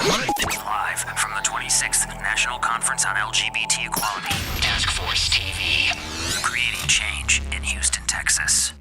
Live from the 26th National Conference on LGBT Equality, Task Force TV, creating change in Houston, Texas.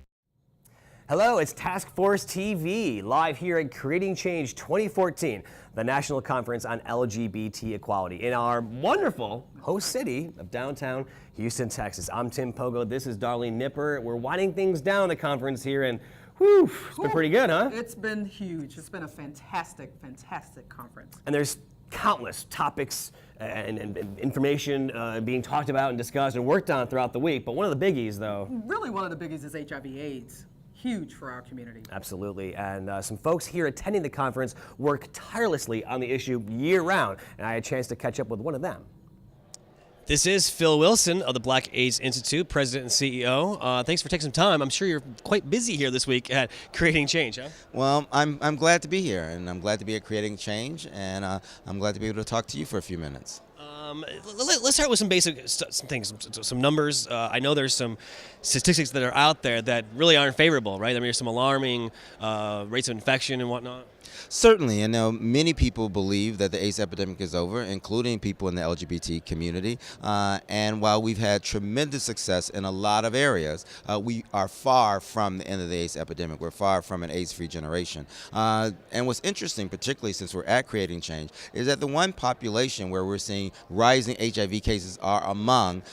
Hello, it's Task Force TV, live here at Creating Change 2014, the National Conference on LGBT Equality in our wonderful host city of downtown Houston, Texas. I'm Tim Pogo, this is Darlene Nipper. We're winding things down the conference here, and whew, it's been pretty good, huh? It's been huge. It's been a fantastic, fantastic conference. And there's countless topics and information being talked about and discussed and worked on throughout the week, but one of the biggies, though. Really, one of the biggies is HIV/AIDS. Huge for our community. Absolutely, and some folks here attending the conference work tirelessly on the issue year-round, and I had a chance to catch up with one of them. This is Phil Wilson of the Black AIDS Institute, President and CEO. Thanks for taking some time. I'm sure you're quite busy here this week at Creating Change, huh? Well, I'm glad to be here, and I'm glad to be at Creating Change, and I'm glad to be able to talk to you for a few minutes. Let's start with some basic some things, some numbers. I know there's some statistics that are out there that really aren't favorable, right? I mean, there's some alarming rates of infection and whatnot. Certainly, and many people believe that the AIDS epidemic is over, including people in the LGBT community. And while we've had tremendous success in a lot of areas, we are far from the end of the AIDS epidemic. We're far from an AIDS-free generation. And what's interesting, particularly since we're at Creating Change, is that the one population where we're seeing rising HIV cases are among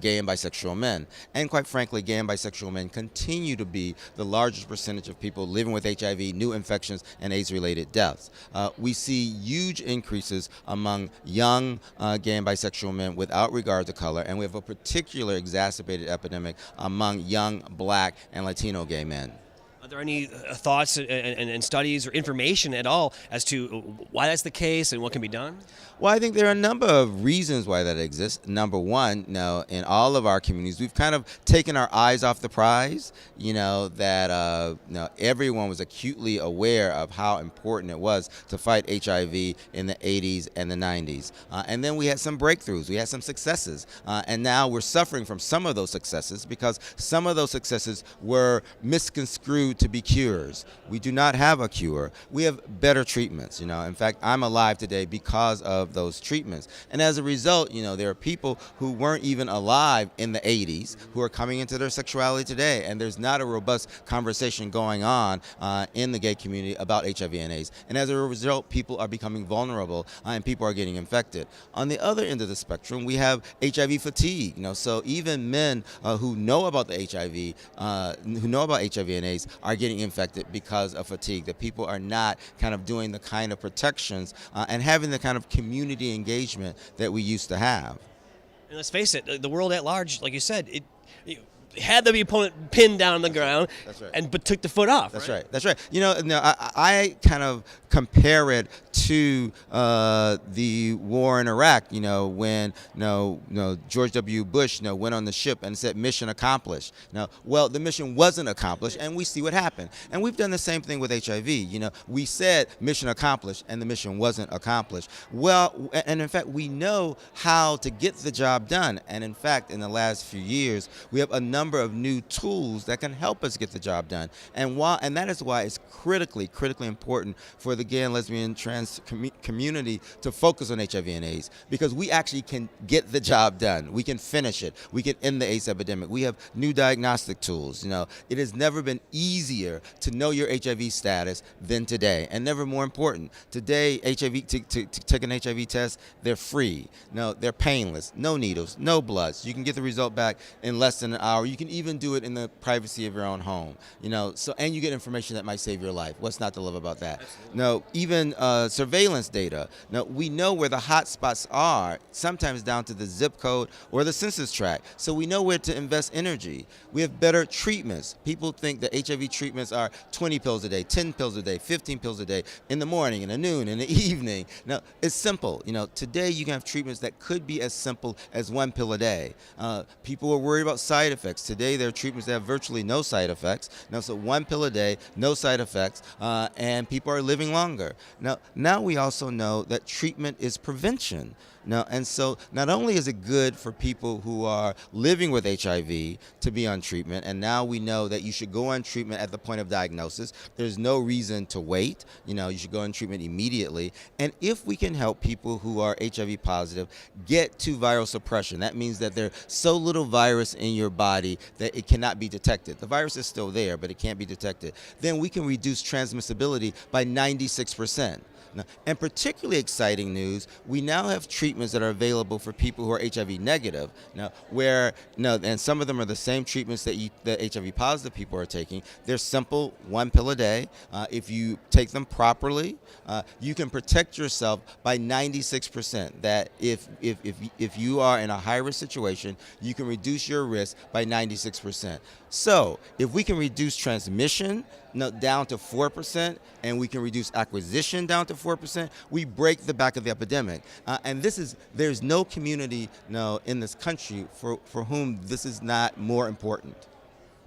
gay and bisexual men. And quite frankly, gay and bisexual men continue to be the largest percentage of people living with HIV, new infections, and AIDS-related deaths. We see huge increases among young gay and bisexual men without regard to color, and we have a particular exacerbated epidemic among young Black and Latino gay men. Are there any thoughts and studies or information at all as to why that's the case and what can be done? Well, I think there are a number of reasons why that exists. Number one, in all of our communities, we've kind of taken our eyes off the prize, that everyone was acutely aware of how important it was to fight HIV in the 80s and the 90s. And then we had some breakthroughs, we had some successes, and now we're suffering from some of those successes because some of those successes were misconstrued to be cures. We do not have a cure. We have better treatments. In fact, I'm alive today because of those treatments. And as a result, there are people who weren't even alive in the 80s who are coming into their sexuality today. And there's not a robust conversation going on in the gay community about HIV and AIDS. And as a result, people are becoming vulnerable and people are getting infected. On the other end of the spectrum, we have HIV fatigue. So even men who know about the who know about HIV and AIDS are getting infected because of fatigue, that people are not kind of doing the kind of protections and having the kind of community engagement that we used to have. And let's face it, the world at large, like you said, it had the opponent pinned down on the ground. That's right. But took the foot off. That's right. That's right. I kind of compare it to the war in Iraq. When George W. Bush went on the ship and said mission accomplished. Well, the mission wasn't accomplished, and we see what happened. And we've done the same thing with HIV. We said mission accomplished, and the mission wasn't accomplished. Well, and in fact, we know how to get the job done. And in fact, in the last few years, we have a number of new tools that can help us get the job done. And that is why it's critically important for the gay and lesbian trans community to focus on HIV and AIDS, because we actually can get the job done. We can finish it. We can end the AIDS epidemic. We have new diagnostic tools. It has never been easier to know your HIV status than today, and never more important. Today, HIV to take an HIV test, they're free. They're painless. No needles, no bloods. You can get the result back in less than an hour. You can even do it in the privacy of your own home. And you get information that might save your life. What's not to love about that? Even surveillance data. We know where the hot spots are, sometimes down to the zip code or the census tract. So we know where to invest energy. We have better treatments. People think that HIV treatments are 20 pills a day, 10 pills a day, 15 pills a day, in the morning, in the noon, in the evening. It's simple. Today you can have treatments that could be as simple as 1 pill a day. People are worried about side effects. Today, there are treatments that have virtually no side effects. Now, so 1 pill a day, no side effects, and people are living longer. Now we also know that treatment is prevention. Now, and so not only is it good for people who are living with HIV to be on treatment, and now we know that you should go on treatment at the point of diagnosis. There's no reason to wait. You should go on treatment immediately. And if we can help people who are HIV positive get to viral suppression, that means that there's so little virus in your body that it cannot be detected. The virus is still there, but it can't be detected. Then we can reduce transmissibility by 96%. And particularly exciting news, we now have treatments that are available for people who are HIV negative. And some of them are the same treatments that HIV positive people are taking. They're simple, 1 pill a day. If you take them properly, you can protect yourself by 96%. That if you are in a high-risk situation, you can reduce your risk by 96%. So if we can reduce transmission down to 4%, and we can reduce acquisition down to 4%, we break the back of the epidemic. And there's no community in this country for whom this is not more important.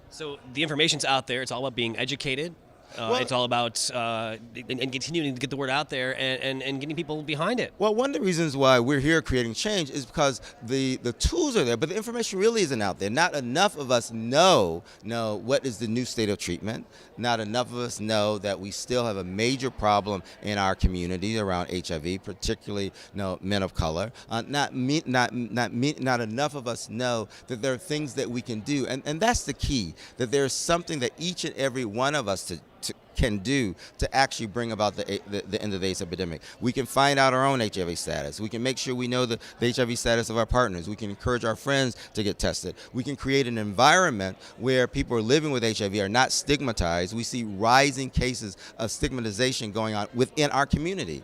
So the information's out there. It's all about being educated. It's all about and continuing to get the word out there and getting people behind it. Well, one of the reasons why we're here creating change is because the tools are there, but the information really isn't out there. Not enough of us know what is the new state of treatment. Not enough of us know that we still have a major problem in our community around HIV, particularly men of color. Not enough of us know that there are things that we can do, and that's the key. That there's something that each and every one of us can do to actually bring about the end of the AIDS epidemic. We can find out our own HIV status. We can make sure we know the HIV status of our partners. We can encourage our friends to get tested. We can create an environment where people who are living with HIV are not stigmatized. We see rising cases of stigmatization going on within our community.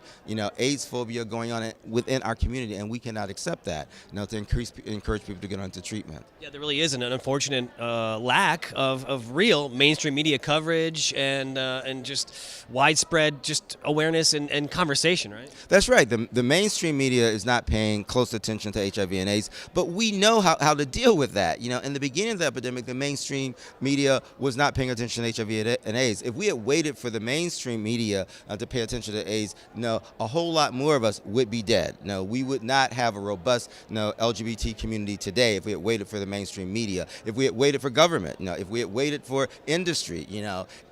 AIDS phobia going on within our community, and we cannot accept that. To encourage people to get onto treatment. Yeah, there really is an unfortunate lack of real mainstream media coverage and just widespread just awareness and conversation, right? That's right. The mainstream media is not paying close attention to HIV and AIDS, but we know how to deal with that. In the beginning of the epidemic, the mainstream media was not paying attention to HIV and AIDS. If we had waited for the mainstream media to pay attention to AIDS, a whole lot more of us would be dead. We would not have a robust LGBT community today if we had waited for the mainstream media, if we had waited for government, if we had waited for industry.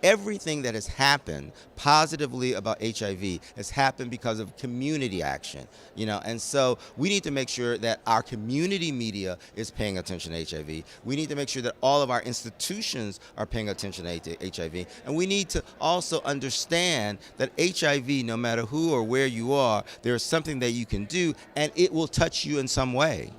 Everything that has happened positively about HIV has happened because of community action, and so we need to make sure that our community media is paying attention to HIV. We need to make sure that all of our institutions are paying attention to HIV, and we need to also understand that HIV, no matter who or where you are, there is something that you can do, and it will touch you in some way.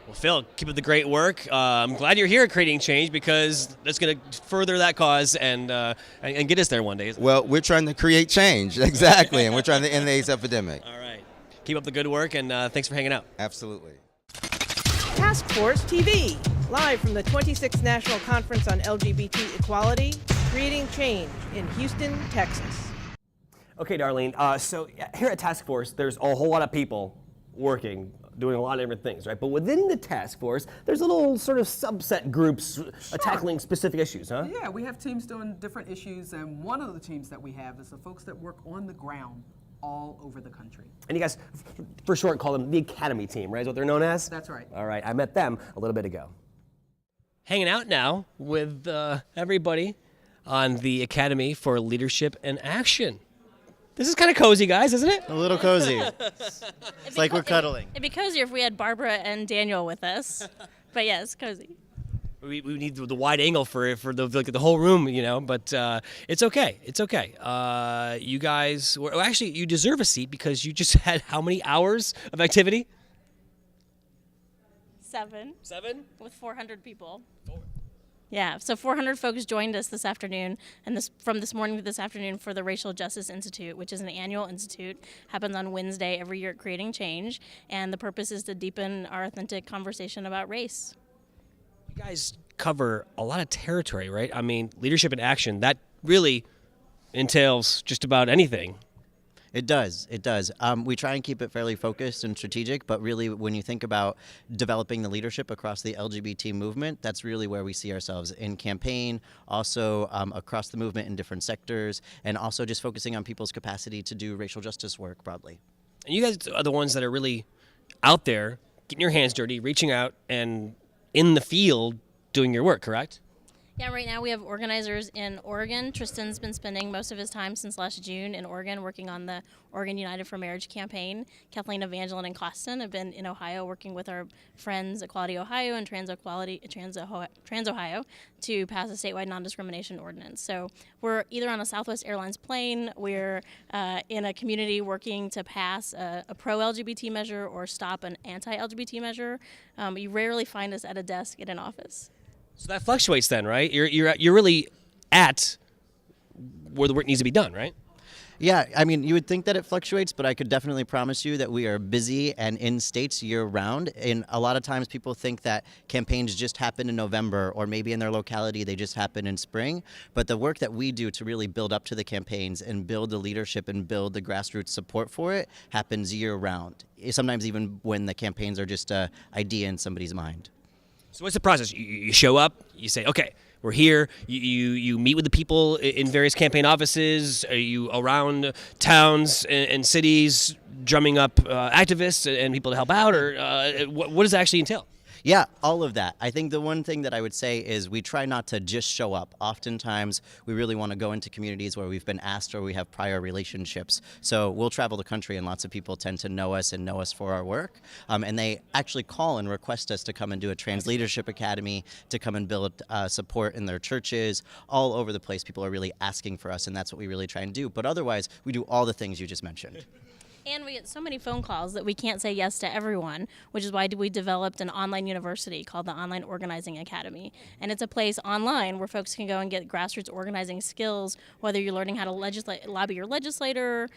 Well, Phil, keep up the great work. I'm glad you're here at Creating Change because that's going to further that cause and get us there one day. Well, we're trying to create change, exactly, and we're trying to end the AIDS epidemic. All right. Keep up the good work, and thanks for hanging out. Absolutely. Task Force TV, live from the 26th National Conference on LGBT Equality, Creating Change in Houston, Texas. Okay, Darlene. So here at Task Force, there's a whole lot of people working, doing a lot of different things, right? But within the task force, there's little sort of subset groups tackling specific issues, huh? Yeah, we have teams doing different issues, and one of the teams that we have is the folks that work on the ground all over the country. And you guys, for short, call them the Academy team, right? Is what they're known as? That's right. All right, I met them a little bit ago. Hanging out now with everybody on the Academy for Leadership and Action. This is kind of cozy, guys, isn't it? A little cozy. It's like we're cuddling. It'd be cozier if we had Barbara and Daniel with us. But yeah, it's cozy. We need the wide angle for the whole room, but it's okay. It's okay. You guys, actually, you deserve a seat because you just had how many hours of activity? 7. 7? With 400 people. Yeah, so 400 folks joined us this afternoon, and from this morning to this afternoon for the Racial Justice Institute, which is an annual institute, happens on Wednesday every year at Creating Change, and the purpose is to deepen our authentic conversation about race. You guys cover a lot of territory, right? I mean, leadership and action, that really entails just about anything. It does. It does. We try and keep it fairly focused and strategic, but really, when you think about developing the leadership across the LGBT movement, that's really where we see ourselves in campaign, also across the movement in different sectors, and also just focusing on people's capacity to do racial justice work broadly. And you guys are the ones that are really out there, getting your hands dirty, reaching out, and in the field doing your work, correct? Yeah, right now we have organizers in Oregon. Tristan's been spending most of his time since last June in Oregon working on the Oregon United for Marriage campaign. Kathleen Evangeline and Costin have been in Ohio working with our friends Equality Ohio and Trans Ohio to pass a statewide non-discrimination ordinance. So we're either on a Southwest Airlines plane, we're in a community working to pass a pro-LGBT measure or stop an anti-LGBT measure. You rarely find us at a desk in an office. So that fluctuates then, right? You're really at where the work needs to be done, right? Yeah, I mean, you would think that it fluctuates, but I could definitely promise you that we are busy and in states year-round. And a lot of times people think that campaigns just happen in November, or maybe in their locality they just happen in spring. But the work that we do to really build up to the campaigns and build the leadership and build the grassroots support for it happens year-round. Sometimes even when the campaigns are just an idea in somebody's mind. So what's the process? You show up, you say, okay, we're here. You meet with the people in various campaign offices. Are you around towns and cities drumming up activists and people to help out? Or what does it actually entail? Yeah, all of that. I think the one thing that I would say is we try not to just show up. Oftentimes, we really want to go into communities where we've been asked or we have prior relationships. So we'll travel the country, and lots of people tend to know us and know us for our work. And they actually call and request us to come and do a Trans Leadership Academy, to come and build support in their churches. All over the place, people are really asking for us, and that's what we really try and do. But otherwise, we do all the things you just mentioned. And we get so many phone calls that we can't say yes to everyone, which is why we developed an online university called the Online Organizing Academy. And it's a place online where folks can go and get grassroots organizing skills, whether you're learning how to lobby your legislator,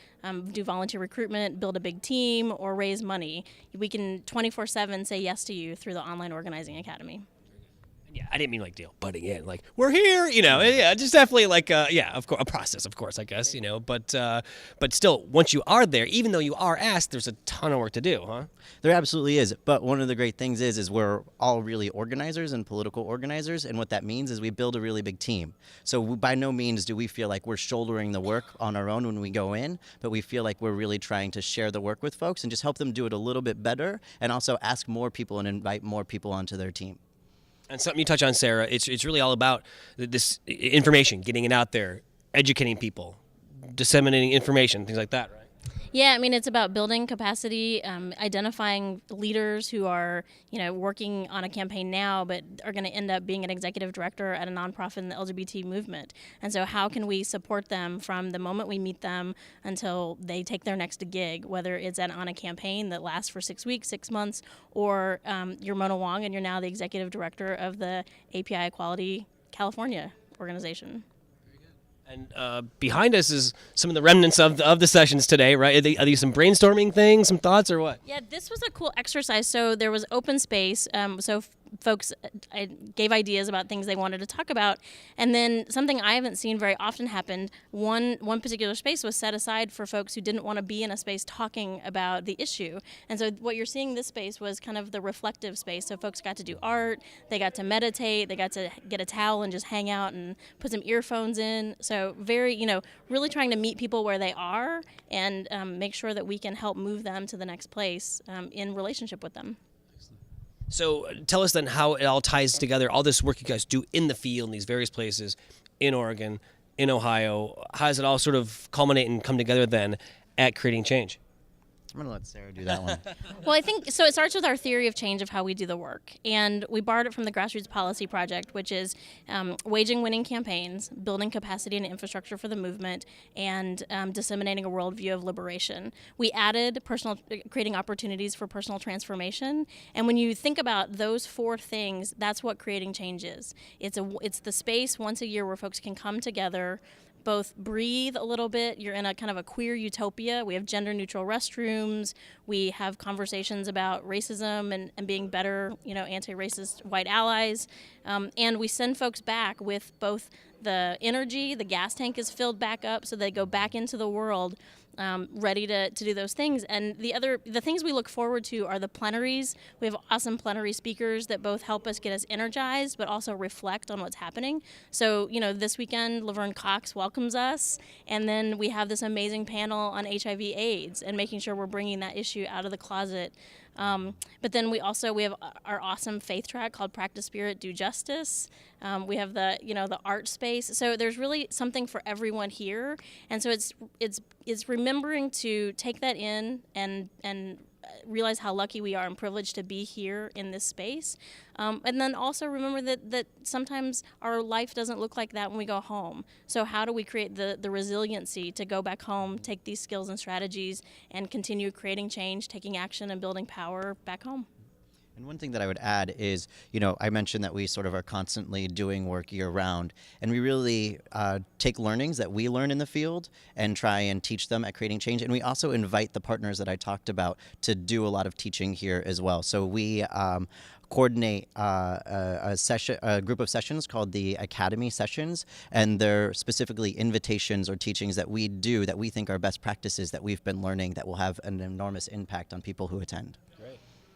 do volunteer recruitment, build a big team, or raise money. We can 24/7 say yes to you through the Online Organizing Academy. Yeah, I didn't mean like butting in, like we're here, yeah, just definitely like of course, a process, of course, I guess, but still, once you are there, even though you are asked, there's a ton of work to do, huh? There absolutely is. But one of the great things is we're all really organizers and political organizers, and what that means is we build a really big team. So by no means do we feel like we're shouldering the work on our own when we go in, but we feel like we're really trying to share the work with folks and just help them do it a little bit better, and also ask more people and invite more people onto their team. And something you touch on, Sarah, it's really all about this information, getting it out there, educating people, disseminating information, things like that, right? Yeah, I mean, it's about building capacity, identifying leaders who are, working on a campaign now, but are going to end up being an executive director at a nonprofit in the LGBT movement. And so how can we support them from the moment we meet them until they take their next gig, whether it's on a campaign that lasts for 6 weeks, 6 months, or you're Mona Wong and you're now the executive director of the API Equality California organization. And behind us is some of the remnants of the sessions today, right? Are these some brainstorming things, some thoughts, or what? Yeah, this was a cool exercise. So there was open space. Folks gave ideas about things they wanted to talk about, and then something I haven't seen very often happened. One particular space was set aside for folks who didn't want to be in a space talking about the issue. And so what you're seeing this space was kind of the reflective space. So folks got to do art, they got to meditate, they got to get a towel and just hang out and put some earphones in. So very, really trying to meet people where they are and make sure that we can help move them to the next place in relationship with them. So tell us then how it all ties together, all this work you guys do in the field in these various places, in Oregon, in Ohio. How does it all sort of culminate and come together then at Creating Change? I'm going to let Sarah do that one. Well, I think, so it starts with our theory of change of how we do the work. And we borrowed it from the Grassroots Policy Project, which is waging winning campaigns, building capacity and infrastructure for the movement, and disseminating a worldview of liberation. We added creating opportunities for personal transformation. And when you think about those 4 things, that's what Creating Change is. It's the space once a year where folks can come together, both breathe a little bit. You're in a kind of a queer utopia. We have gender neutral restrooms. We have conversations about racism and being better, anti-racist white allies. And we send folks back with both the energy, the gas tank is filled back up so they go back into the world, ready to do those things. And the things we look forward to are the plenaries. We have awesome plenary speakers that both help us get us energized, but also reflect on what's happening. So, this weekend, Laverne Cox welcomes us, and then we have this amazing panel on HIV/AIDS and making sure we're bringing that issue out of the closet. But then we have our awesome faith track called Practice Spirit, Do Justice. We have the art space. So there's really something for everyone here. And so it's remembering to take that in and realize how lucky we are and privileged to be here in this space. And then also remember that sometimes our life doesn't look like that when we go home. So how do we create the resiliency to go back home, take these skills and strategies, and continue creating change, taking action, and building power back home? And one thing that I would add is, I mentioned that we sort of are constantly doing work year round, and we really take learnings that we learn in the field and try and teach them at Creating Change. And we also invite the partners that I talked about to do a lot of teaching here as well. So we coordinate a group of sessions called the Academy Sessions, and they're specifically invitations or teachings that we do that we think are best practices that we've been learning that will have an enormous impact on people who attend.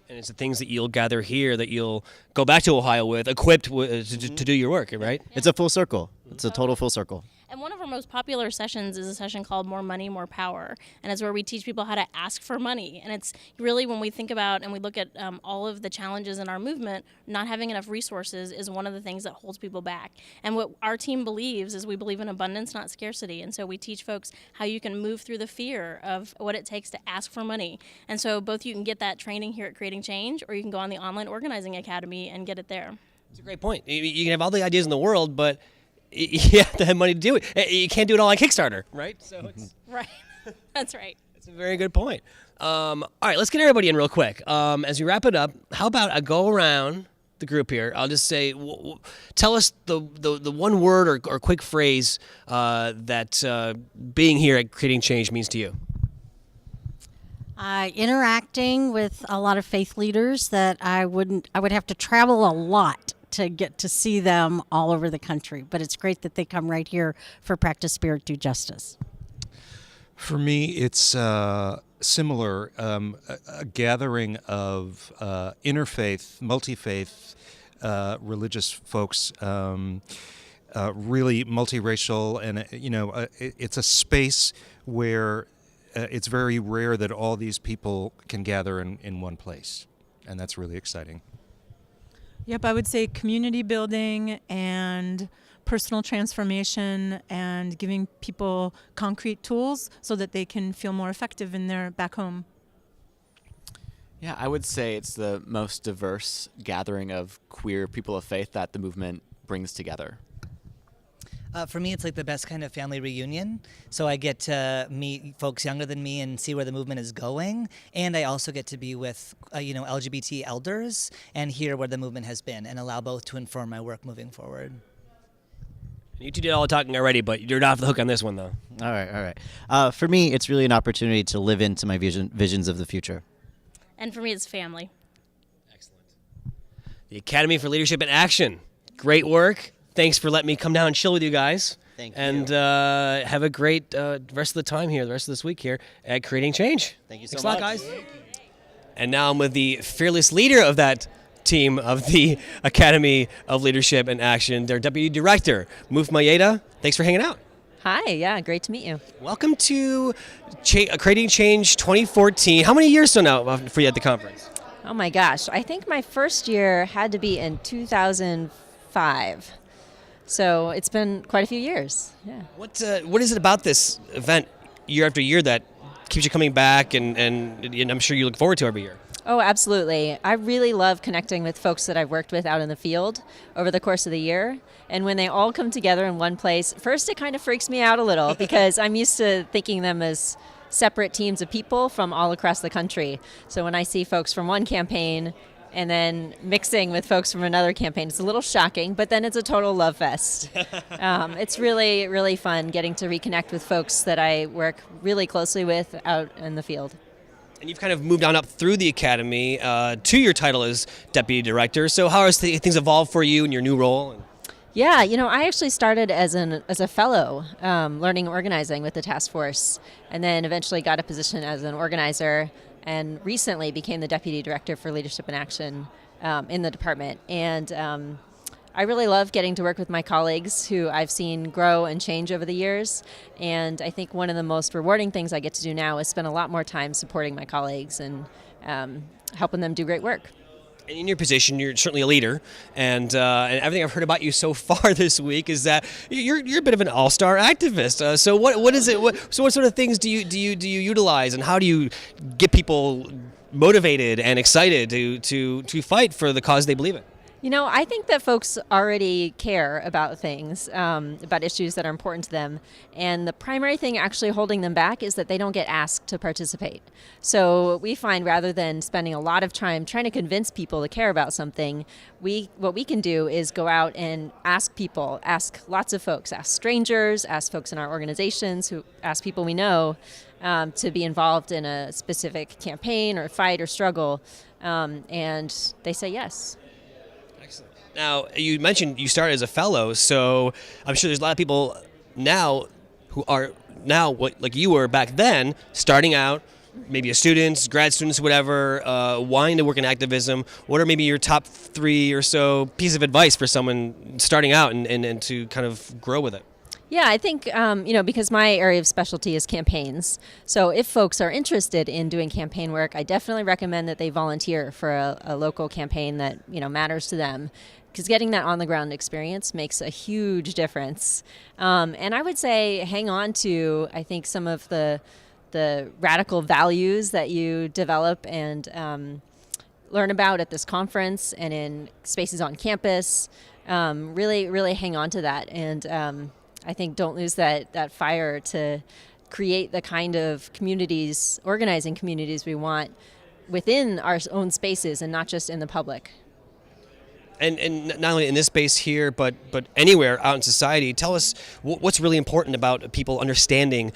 And it's the things that you'll gather here that you'll go back to Ohio with, equipped to do your work, right? It's a full circle. It's a total full circle. And one of our most popular sessions is a session called More Money, More Power. And it's where we teach people how to ask for money. And it's really, when we think about and we look at all of the challenges in our movement, not having enough resources is one of the things that holds people back. And what our team believes is we believe in abundance, not scarcity. And so we teach folks how you can move through the fear of what it takes to ask for money. And so both you can get that training here at Creating Change, or you can go on the Online Organizing Academy and get it there. That's a great point. You can have all the ideas in the world, but you have to have money to do it. You can't do it all on Kickstarter, right? So it's Right. That's right. That's a very good point. All right, let's get everybody in real quick. As we wrap it up, how about I go around the group here? I'll just say, tell us the one word or quick phrase that being here at Creating Change means to you. Interacting with a lot of faith leaders that I would have to travel a lot to get to see them all over the country. But it's great that they come right here for Practice Spirit, Do Justice. For me, it's similar, a gathering of interfaith, multi-faith, religious folks, really multiracial, and it's a space where it's very rare that all these people can gather in one place, and that's really exciting. Yep, I would say community building and personal transformation and giving people concrete tools so that they can feel more effective in their back home. Yeah, I would say it's the most diverse gathering of queer people of faith that the movement brings together. For me, it's like the best kind of family reunion. So I get to meet folks younger than me and see where the movement is going. And I also get to be with, LGBT elders and hear where the movement has been and allow both to inform my work moving forward. You two did all the talking already, but you're not off the hook on this one, though. All right. For me, it's really an opportunity to live into my visions of the future. And for me, it's family. Excellent. The Academy for Leadership in Action. Great work. Thanks for letting me come down and chill with you guys. Thank you. And have a great rest of the time here, the rest of this week here at Creating Change. Thank you so much. much. Thanks a lot, guys. And now I'm with the fearless leader of that team of the Academy of Leadership and Action, their Deputy Director, Muf Mayeda. Thanks for hanging out. Hi, yeah, great to meet you. Welcome to Creating Change 2014. How many years so now for you at the conference? Oh my gosh, I think my first year had to be in 2005. So it's been quite a few years. Yeah. What is it about this event year after year that keeps you coming back and I'm sure you look forward to every year? Oh, absolutely. I really love connecting with folks that I've worked with out in the field over the course of the year. And when they all come together in one place, first it kind of freaks me out a little because I'm used to thinking them as separate teams of people from all across the country. So when I see folks from one campaign and then mixing with folks from another campaign, it's a little shocking, but then it's a total love fest. It's really, really fun getting to reconnect with folks that I work really closely with out in the field. And you've kind of moved on up through the Academy to your title as Deputy Director. So how has things evolved for you in your new role? Yeah, I actually started as a fellow learning organizing with the task force, and then eventually got a position as an organizer, and recently became the deputy director for leadership and action in the department. And I really love getting to work with my colleagues who I've seen grow and change over the years. And I think one of the most rewarding things I get to do now is spend a lot more time supporting my colleagues and helping them do great work. And in your position, you're certainly a leader, and everything I've heard about you so far this week is that you're a bit of an all-star activist. So what is it? What sort of things do you utilize, and how do you get people motivated and excited to fight for the cause they believe in? I think that folks already care about things, about issues that are important to them. And the primary thing actually holding them back is that they don't get asked to participate. So we find rather than spending a lot of time trying to convince people to care about something, what we can do is go out and ask people, ask lots of folks, ask strangers, ask folks in our organizations, ask people we know to be involved in a specific campaign or fight or struggle. And they say yes. Now, you mentioned you started as a fellow, so I'm sure there's a lot of people now who are now like you were back then, starting out, maybe as students, grad students, whatever, wanting to work in activism. What are maybe your top 3 or so pieces of advice for someone starting out and to kind of grow with it? Yeah, I think, because my area of specialty is campaigns. So if folks are interested in doing campaign work, I definitely recommend that they volunteer for a local campaign that, matters to them. Because getting that on-the-ground experience makes a huge difference. And I would say hang on to, I think, some of the radical values that you develop and learn about at this conference and in spaces on campus. Really, really hang on to that. And I think don't lose that fire to create the kind of communities, organizing communities we want within our own spaces and not just in the public. And not only in this space here, but anywhere out in society, tell us what's really important about people understanding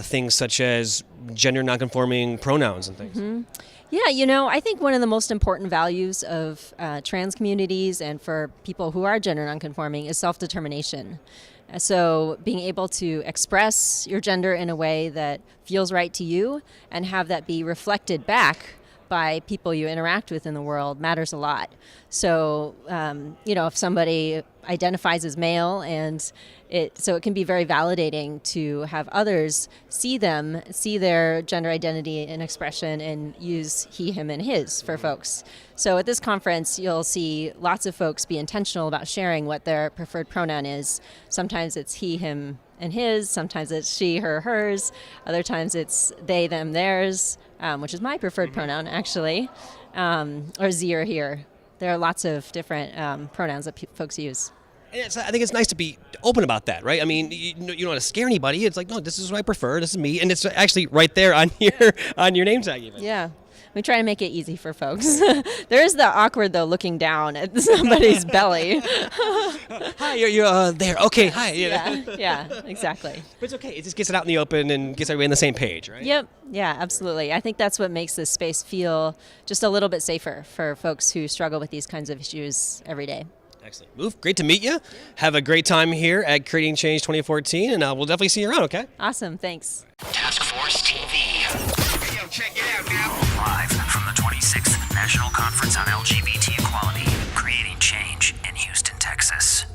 things such as gender nonconforming pronouns and things. Mm-hmm. Yeah, I think one of the most important values of trans communities and for people who are gender nonconforming is self-determination. So being able to express your gender in a way that feels right to you and have that be reflected back by people you interact with in the world matters a lot. So, if somebody identifies as male so it can be very validating to have others see their gender identity and expression and use he, him, and his for folks. So at this conference, you'll see lots of folks be intentional about sharing what their preferred pronoun is. Sometimes it's he, him, and his. Sometimes it's she, her, hers. Other times it's they, them, theirs, which is my preferred pronoun, actually, or ze or here. There are lots of different pronouns that folks use. And I think it's nice to be open about that, right? I mean, you don't want to scare anybody. It's like, no, this is what I prefer. This is me, and it's actually right there on your name tag, even. Yeah, we try to make it easy for folks. There is the awkward though, looking down at somebody's belly. Hi, you're there. Okay, hi. Yeah, exactly. But it's okay. It just gets it out in the open and gets everybody on the same page, right? Yep. Yeah, absolutely. I think that's what makes this space feel just a little bit safer for folks who struggle with these kinds of issues every day. Excellent. Move. Great to meet you. Have a great time here at Creating Change 2014, and we'll definitely see you around, okay? Awesome. Thanks. Task Force TV. Yo, check it out now. Live from the 26th National Conference on LGBT Equality, Creating Change in Houston, Texas.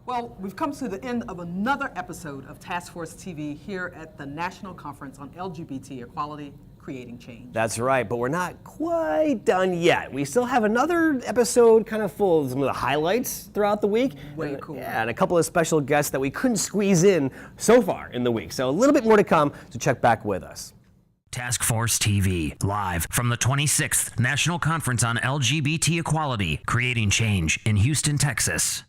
Well, we've come to the end of another episode of Task Force TV here at the National Conference on LGBT Equality, Creating Change. That's right, but we're not quite done yet. We still have another episode kind of full of some of the highlights throughout the week. Way cool. Yeah, and a couple of special guests that we couldn't squeeze in so far in the week. So a little bit more to come, so check back with us. Task Force TV, live from the 26th National Conference on LGBT Equality, Creating Change in Houston, Texas.